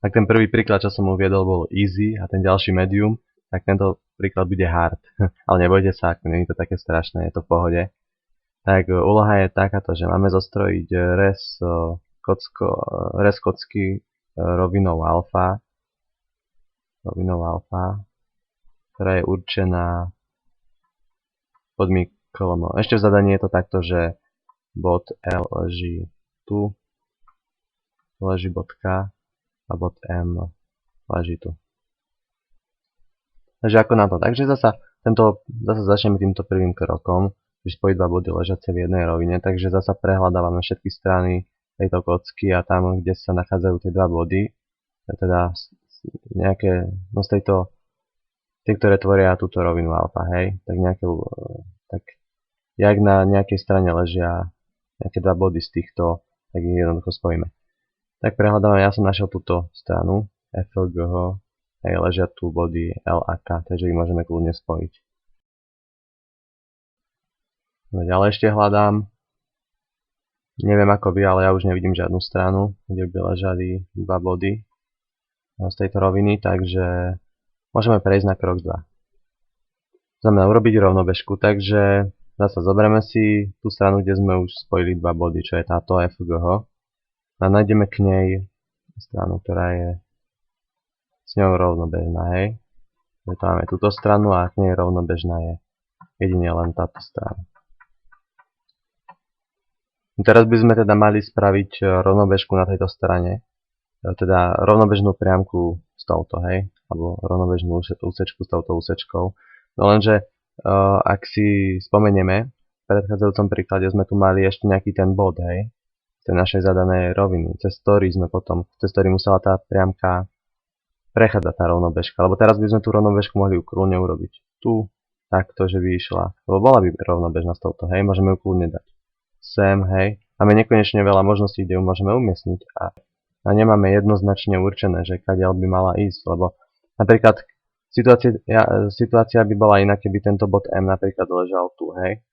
Tak ten prvý príklad, čo som uviedol, bol easy a ten ďalší medium, tak tento príklad bude hard. Ale nebojte sa, nie je to také strašné, je to v pohode. Tak úloha je takáto, že máme zostrojiť res kocky rovinou alfa, ktorá je určená pod kolom. Ešte v zadaní je to takto, že bod L leží tu, leží bod K a bod M leží tu. Takže ako na to? Takže zasa začneme týmto prvým krokom, že spojiť dva body ležiace v jednej rovine, takže zasa prehľadávame všetky strany tejto kocky a tam, kde sa nachádzajú tie dva body, teda nejaké, no z tejto, tie, ktoré tvoria túto rovinu alfa, hej, tak jak na nejakej strane ležia nejaké dva body z týchto, tak ich jednoducho spojíme. Tak prehľadávame, ja som našiel túto stranu, FGH, hej, ležia tu body L a K, takže ich môžeme kľudne spojiť. No, ďalej ešte hľadám, neviem ako vy, ale ja už nevidím žiadnu stranu, kde by ležali dva body z tejto roviny, takže môžeme prejsť na krok 2. Znamená urobiť rovnobežku, takže zase zoberieme si tú stranu, kde sme už spojili dva body, čo je táto FGH. A nájdeme k nej stranu, ktorá je s ňou rovnobežná, hej. Tu máme túto stranu a k nej rovnobežná je jedine len táto strana. Teraz by sme teda mali spraviť rovnobežku na tejto strane, teda rovnobežnú priamku s touto, hej, alebo rovnobežnú úsečku s touto úsečkou. No lenže, ak si spomenieme, v predchádzajúcom príklade sme tu mali ešte nejaký ten bod, hej, tej našej zadanej roviny, cez ktorý musela tá priamka prechádzať tá rovnobežka, lebo teraz by sme tú rovnobežku mohli kľudne urobiť tu, takto, že by išla, lebo bola by rovnobežná s touto, hej, môžeme ju kľudne dať sem, hej, máme nekonečne veľa možností, kde ju môžeme umiestniť a nemáme jednoznačne určené, že kadiaľ by mala ísť, lebo napríklad situácia by bola iná, keby tento bod M napríklad ležal tu, hej,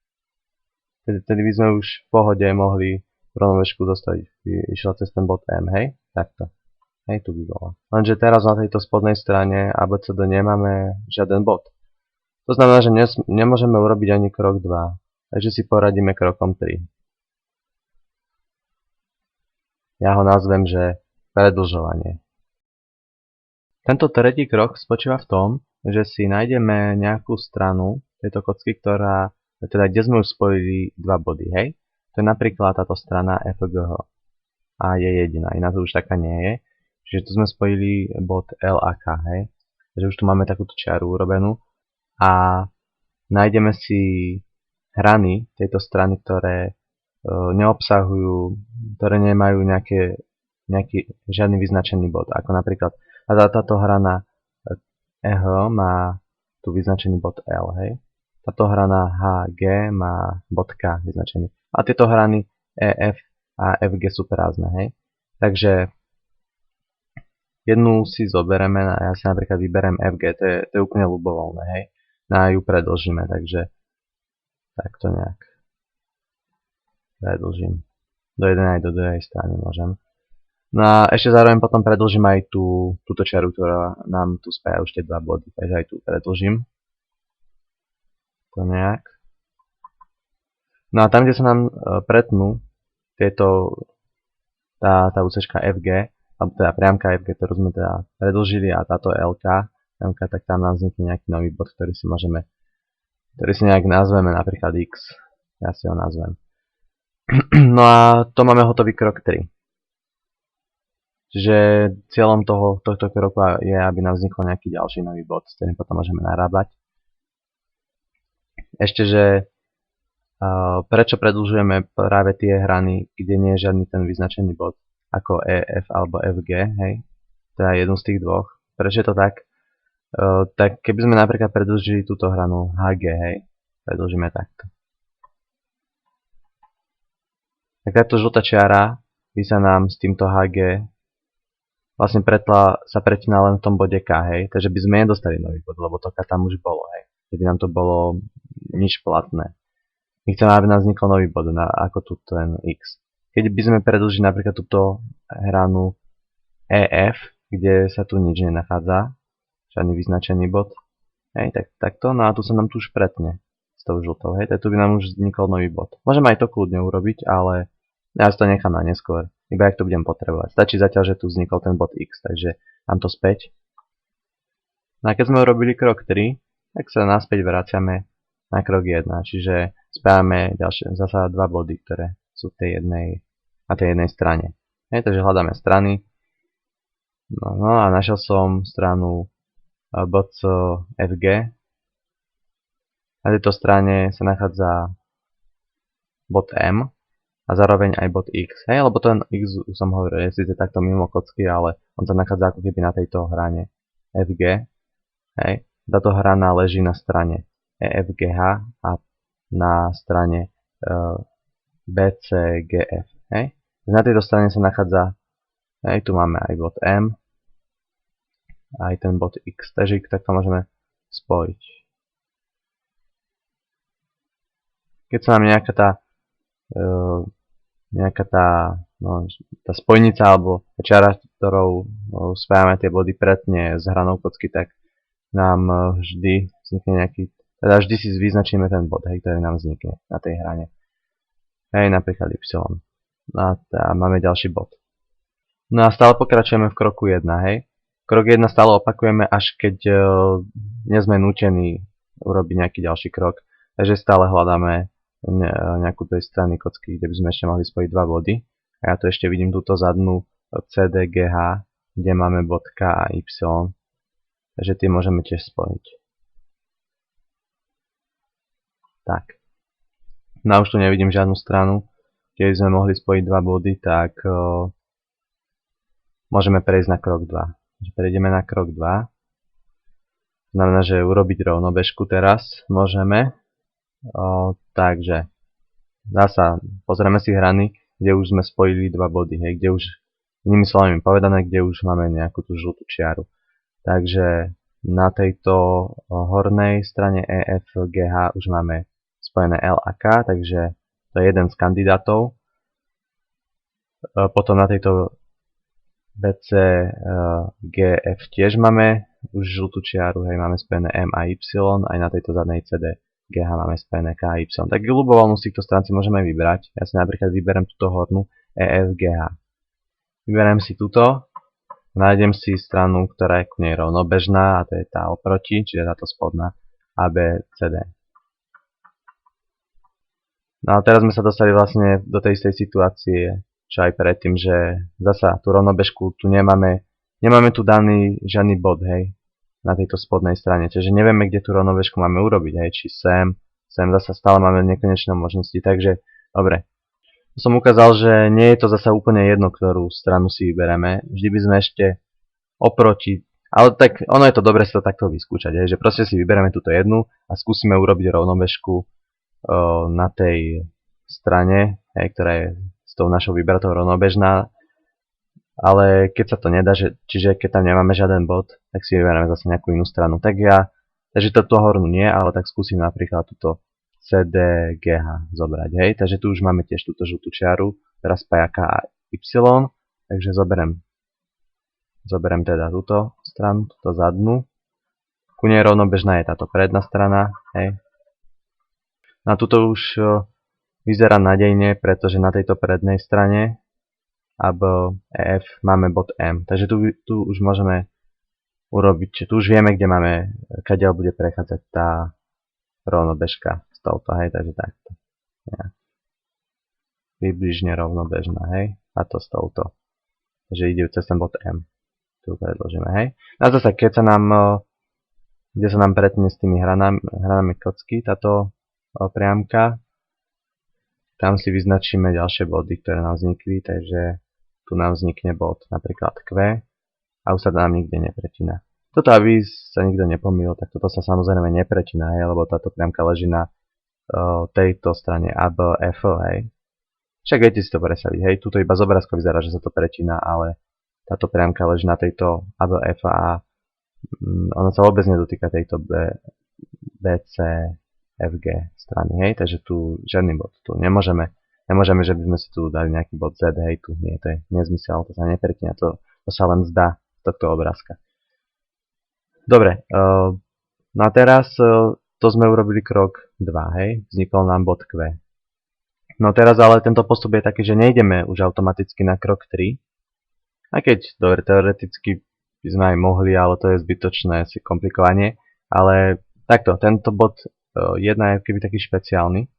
tedy by sme už v pohode mohli rovnobežku zostaviť, išla cez ten bod M, hej, takto. Hej, tu by bola. Lenže teraz na tejto spodnej strane ABCD nemáme žiaden bod. To znamená, že nemôžeme urobiť ani krok 2, takže si poradíme krokom 3. Ja ho nazvem, že predĺžovanie. Tento tretí krok spočíva v tom, že si nájdeme nejakú stranu tejto kocky, kde sme už spojili dva body, hej. To je napríklad táto strana FGH a je jediná, iná to už taká nie je. Čiže tu sme spojili bod L a K, hej. Takže už tu máme takúto čiaru urobenú a nájdeme si hrany tejto strany, ktoré neobsahujú, ktoré nemajú žiadny vyznačený bod. Ako napríklad táto hrana EH má tu vyznačený bod L, hej. Táto hrana HG má bod K vyznačený. A tieto hrany EF a FG sú prázdne, hej. Takže jednu si zoberieme a ja si napríklad vyberiem FG, to je úplne ľubovoľné, hej. A ju predĺžime, takže takto nejak predĺžim. Do jednej aj do druhej strany môžem. No a ešte zároveň potom predĺžim aj túto čiaru, ktorá nám tu spája už tie dva body, takže aj tu predĺžim. To nejak. No a tam, kde sa nám pretnú tá úsečka FG, alebo teda priamka FG, ktorú sme teda predĺžili a táto LK, tak tam nám vznikne nejaký nový bod, ktorý si nejak nazveme, napríklad X. Ja si ho nazvem. No a to máme hotový krok 3. Čiže cieľom tohto kroku je, aby nám vznikol nejaký ďalší nový bod, s ktorým potom môžeme narábať. Ešte, že prečo predĺžujeme práve tie hrany, kde nie je žiadny ten vyznačený bod, ako EF alebo FG, hej, teda jednu z tých dvoch. Prečo je to tak? Tak keby sme napríklad predĺžili túto hranu HG, hej, predĺžime takto. Tak táto žltá čiara by sa nám s týmto HG vlastne sa pretína len v tom bode K, hej, takže by sme nedostali nový bod, lebo to K tam už bolo, hej, keby nám to bolo nič platné. My chceme, aby nám vznikol nový bod, ako tu ten X. Keď by sme predĺžili napríklad túto hranu EF, kde sa tu nič nenachádza, žiadny vyznačený bod. Hej, takto, no a tu sa nám tu už pretne s tou žltou, hej, tu by nám už vznikol nový bod. Môžem aj to kľudne urobiť, ale ja si to nechám na neskôr, iba ak to budem potrebovať. Stačí zatiaľ, že tu vznikol ten bod X, takže dám to späť. No a keď sme urobili krok 3, tak sa naspäť vraciame na krok 1, čiže spájame ďalšie, zasa dva body, ktoré sú na tej jednej strane. Hej, takže hľadáme strany. No a našiel som stranu BCFG. Na tejto strane sa nachádza bod M a zároveň aj bod X. Hej, lebo ten X, už som hovoril, je síce takto mimo kocky, ale on sa nachádza ako keby na tejto hrane FG. Hej, táto hrana leží na strane EFGH a na strane BCGF. Hej. Na tejto strane sa nachádza, hej, tu máme aj bod M, aj ten bod X, takže ich takto môžeme spojiť. Keď sa nám nejaká tá spojnica alebo čiara, ktorou spájame tie body pretne s hranou kocky, tak nám vždy vznikne vždy si vyznačíme ten bod, hej, ktorý nám vznikne na tej hrane. Hej, napríklad Y. No a máme ďalší bod. No a stále pokračujeme v kroku 1, hej. Krok 1 stále opakujeme, až keď nie sme nútení urobiť nejaký ďalší krok. Takže stále hľadáme nejakú tej strany kocky, kde by sme ešte mohli spojiť dva body. A ja tu ešte vidím túto zadnú CDGH, kde máme bod K a Y. Takže tie môžeme tiež spojiť. Tak. No a už tu nevidím žiadnu stranu, kde by sme mohli spojiť dva body, tak môžeme prejsť na krok 2. Prejdeme na krok 2. Znamená, že urobiť rovnobežku teraz môžeme. Takže zasa pozrieme si hrany, kde už sme spojili dva body, hej, kde už, inými slovami povedané, kde už máme nejakú tú žltú čiaru. Takže na tejto hornej strane EFGH už máme spojené L a K, takže to je jeden z kandidátov. Potom na tejto BCGF tiež máme už žltú čiaru, hej, máme spojené M a Y, aj na tejto zadnej CDGH máme spojené K a Y. Tak ľubovoľnú z týchto strán si môžeme vybrať. Ja si napríklad vyberiem túto hornú EFGH. Vyberiem si túto, nájdem si stranu, ktorá je k nej rovnobežná, a to je tá oproti, čiže táto spodná ABCD. No a teraz sme sa dostali vlastne do tej istej situácie, čo aj predtým, že zasa tú rovnobežku tu nemáme tu daný žiadny bod, hej, na tejto spodnej strane, čiže nevieme, kde tú rovnobežku máme urobiť, hej, či sem zasa stále máme nekonečné možnosti, takže dobre. Som ukázal, že nie je to zasa úplne jedno, ktorú stranu si vybereme, vždy by sme ešte oproti, ale tak ono je to dobre si to takto vyskúšať, hej, že proste si vybereme túto jednu a skúsime urobiť rovnobežku na tej strane, hej, ktorá je s tou našou vybratou rovnobežná, ale keď sa to nedá, čiže keď tam nemáme žiaden bod, tak si vyberieme zase nejakú inú stranu. Takže toto hornú nie, ale tak skúsim napríklad túto CDGH zobrať, hej, takže tu už máme tiež túto žltú čiaru, teraz spája K a Y, takže zoberiem teda túto stranu, túto zadnú. Ku nej rovnobežná je táto predná strana, hej. No a tuto už vyzerá nádejne, pretože na tejto prednej strane EF máme bod M. Takže tu už môžeme urobiť, tu už vieme, kde máme, kadiaľ bude prechádzať tá rovnobežka s touto, hej, takže takto. Ja. Približne rovnobežná, hej, a to s touto. Takže ide cez ten bod M. Tu predložíme, hej. A zase, kde sa nám pretne s tými hranami kocky, táto priamka, tam si vyznačíme ďalšie body, ktoré nám vznikli, takže tu nám vznikne bod napríklad Q a už sa nám nikde nepretína. Toto, aby sa nikto nepomýlil, tak toto sa samozrejme nepretína, hej, lebo táto priamka leží na tejto strane ABF, hej. Však viete si to predstaviť, hej, tuto iba z obrázka vyzerá, že sa to pretína, ale táto priamka leží na tejto ABF a ona sa vôbec nedotýka tejto BCFG strany, hej, takže tu žiadny bod, tu nemôžeme, že by sme si tu dali nejaký bod Z, hej, tu nie, to je nezmysel, to sa nepretína, to sa len zdá, tohto obrázka. Dobre, no a teraz to sme urobili krok 2, hej, vznikol nám bod Q. No teraz ale tento postup je taký, že nejdeme už automaticky na krok 3, aj keď dobre, teoreticky by sme aj mohli, ale to je zbytočné si komplikovanie, ale takto, tento bod 1 je keby taký špeciálny.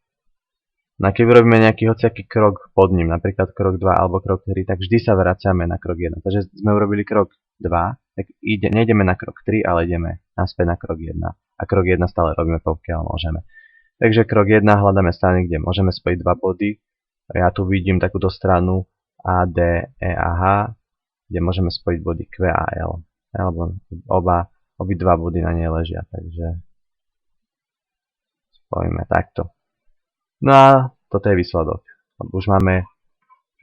No a keď urobíme nejaký hociaký krok pod ním, napríklad krok 2 alebo krok 3, tak vždy sa vraciame na krok 1. Takže sme urobili krok 2, tak nejdeme na krok 3, ale ideme naspäť na krok 1. A krok 1 stále robíme, pokiaľ môžeme. Takže krok 1 hľadáme strany, kde môžeme spojiť dva body. Ja tu vidím takúto stranu A, D, E a H, kde môžeme spojiť body Q a L. Alebo obidva body na nej ležia, takže spojíme takto. No a toto je výsledok. Už máme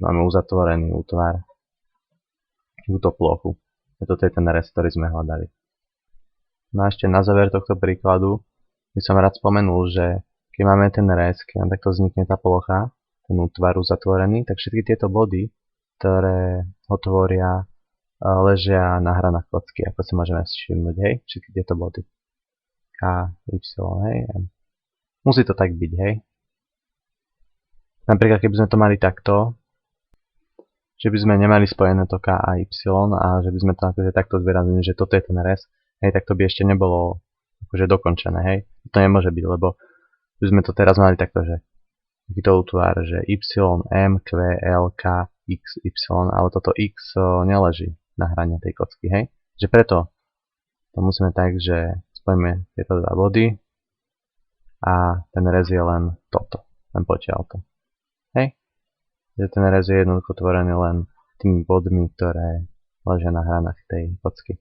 uzatvorený útvar, túto plochu. Toto je ten rez, ktorý sme hľadali. No a ešte na záver tohto príkladu by som rád spomenul, že keď máme ten rez, keď nám takto vznikne tá plocha, ten útvar uzatvorený, tak všetky tieto body, ktoré ho tvoria, ležia na hranách kocky, ako si môžeme všimnúť, hej, všetky tieto body. K, Y, hej, M. Musí to tak byť, hej. Napríklad, keby sme to mali takto, že by sme nemali spojené to K a Y a že by sme to akože takto zvýraznili, že toto je ten rez, hej, tak to by ešte nebolo akože dokončené, hej. To nemôže byť, lebo by sme to teraz mali takto, že takýto útvar, že Y, M, Q, L, K, X, Y, ale toto X neleží na hrane tej kocky, hej. Že preto to musíme tak, že spojíme tieto dva body a ten rez je len toto, len potiaľto. Hej? Že ten rez je jednoducho tvorený len tými bodmi, ktoré ležia na hranách tej kocky.